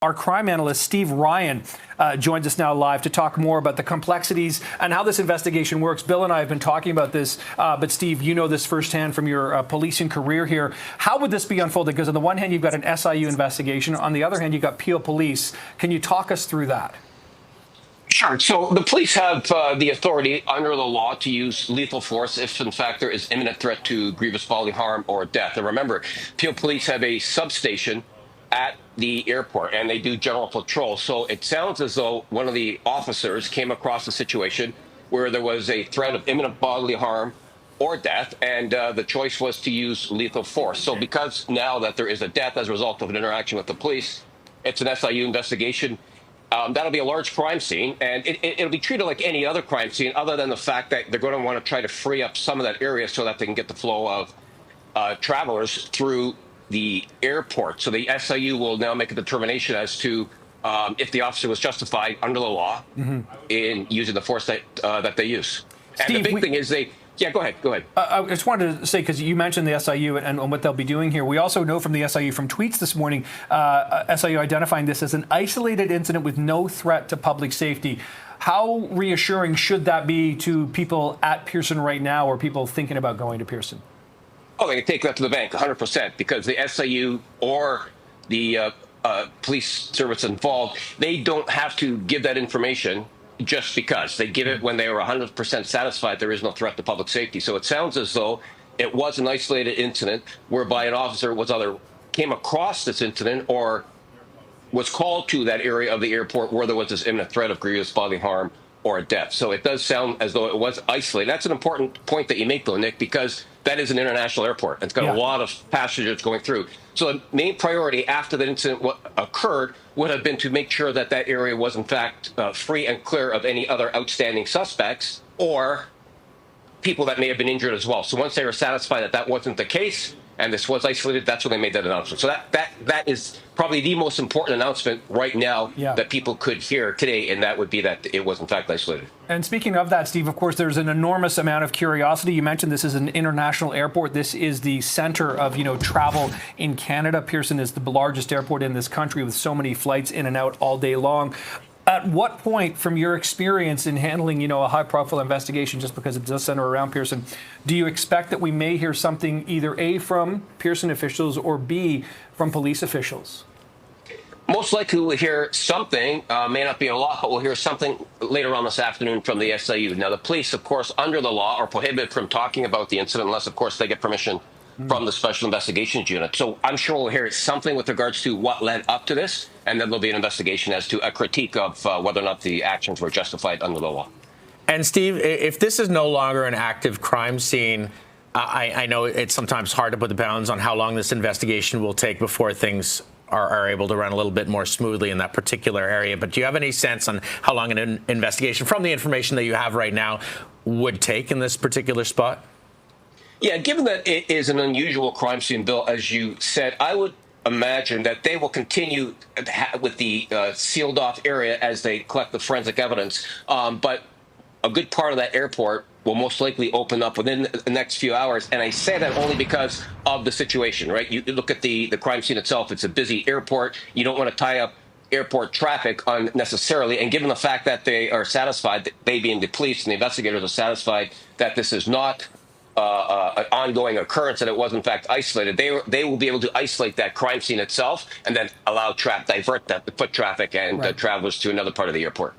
Our crime analyst, Steve Ryan, joins us now live to talk more about the complexities and how this investigation works. Bill and I have been talking about this, but Steve, you know this firsthand from your policing career here. How would this be unfolded? Because on the one hand, you've got an SIU investigation. On the other hand, you've got Peel Police. Can you talk us through that? Sure. So the police have the authority under the law to use lethal force if, in fact, there is imminent threat to grievous bodily harm or death. And remember, Peel Police have a substation at the airport, and they do general patrol. So it sounds as though one of the officers came across a situation where there was a threat of imminent bodily harm or death, and the choice was to use lethal force. So because now that there is a death as a result of an interaction with the police, it's an SIU investigation. That'll be a large crime scene, and it'll be treated like any other crime scene, other than the fact that they're going to want to try to free up some of that area so that they can get the flow of travelers through the airport. So the SIU will now make a determination as to if the officer was justified under the law in using the force that they use. Steve, and the big thing is Yeah, go ahead. I just wanted to say, because you mentioned the SIU and what they'll be doing here. We also know from the SIU, from tweets this morning, SIU identifying this as an isolated incident with no threat to public safety. How reassuring should that be to people at Pearson right now, or people thinking about going to Pearson? Oh, they can take that to the bank, 100%, because the SIU or the police service involved, they don't have to give that information just because. They give it when they are 100% satisfied there is no threat to public safety. So it sounds as though it was an isolated incident whereby an officer was either came across this incident or was called to that area of the airport where there was this imminent threat of grievous bodily harm or a death. So it does sound as though it was isolated. That's an important point that you make, though, Nick, because that is an international airport. It's got a lot of passengers going through. So the main priority after that incident occurred would have been to make sure that that area was, in fact, free and clear of any other outstanding suspects or people that may have been injured as well. So once they were satisfied that that wasn't the case and this was isolated, that's when they made that announcement. So that is probably the most important announcement right now that people could hear today, and that would be that it was in fact isolated. And speaking of that, Steve, of course, there's an enormous amount of curiosity. You mentioned this is an international airport. This is the center of, travel in Canada. Pearson is the largest airport in this country with so many flights in and out all day long. At what point, from your experience in handling, a high-profile investigation, just because it does center around Pearson, do you expect that we may hear something either A, from Pearson officials, or B, from police officials? Most likely we'll hear something, may not be a lot, but we'll hear something later on this afternoon from the SIU. Now, the police, of course, under the law, are prohibited from talking about the incident unless, of course, they get permission from the Special Investigations Unit. So I'm sure we'll hear something with regards to what led up to this, and then there'll be an investigation as to a critique of whether or not the actions were justified under the law. And Steve, if this is no longer an active crime scene, I know it's sometimes hard to put the bounds on how long this investigation will take before things are able to run a little bit more smoothly in that particular area. But do you have any sense on how long an investigation, from the information that you have right now, would take in this particular spot? Yeah, given that it is an unusual crime scene, Bill, as you said, I would imagine that they will continue with the sealed off area as they collect the forensic evidence. But a good part of that airport will most likely open up within the next few hours. And I say that only because of the situation, right? You look at the crime scene itself. It's a busy airport. You don't want to tie up airport traffic unnecessarily. And given the fact that they are satisfied, they being the police and the investigators are satisfied that this is not an ongoing occurrence, and it was in fact isolated, they will be able to isolate that crime scene itself and then divert that foot traffic and travelers to another part of the airport.